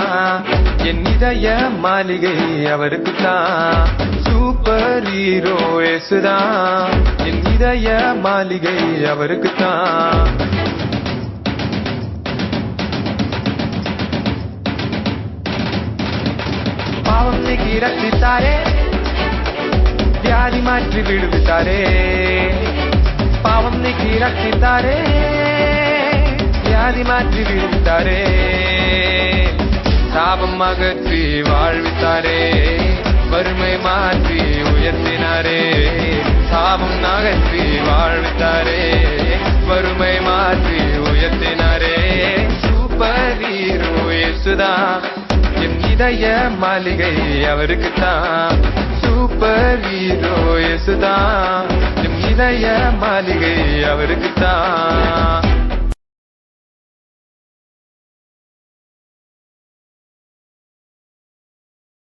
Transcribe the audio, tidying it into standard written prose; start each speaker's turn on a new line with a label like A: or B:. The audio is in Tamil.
A: தான், என் இதய மாளிகை அவருக்கு தான். சூப்பர் ஹீரோ இயேசுதான், என் இதய மாளிகை அவருக்கு தான். பாவம் நீக்கி ரட்சித்தாரே, வியாதி மாற்றி விடுவித்தாரே. பாவம் நீக்கி ரட்சித்தாரே, வியாதி மாற்றி விடுவித்தாரே. சாபம் அகற்றி வாழ்வித்தாரே, வறுமை மாற்றி உயர்த்தினாரே. சாபம் அகற்றி வாழ்வித்தாரே, வறுமை மாற்றி உயர்த்தினாரே. சூப்பர் ஹீரோ இயேசுதான், என் இதய மாளிகை அவருக்கு தான். சூப்பர் ஹீரோ இயேசுதான், என் இதய மாளிகை அவருக்கு தான்.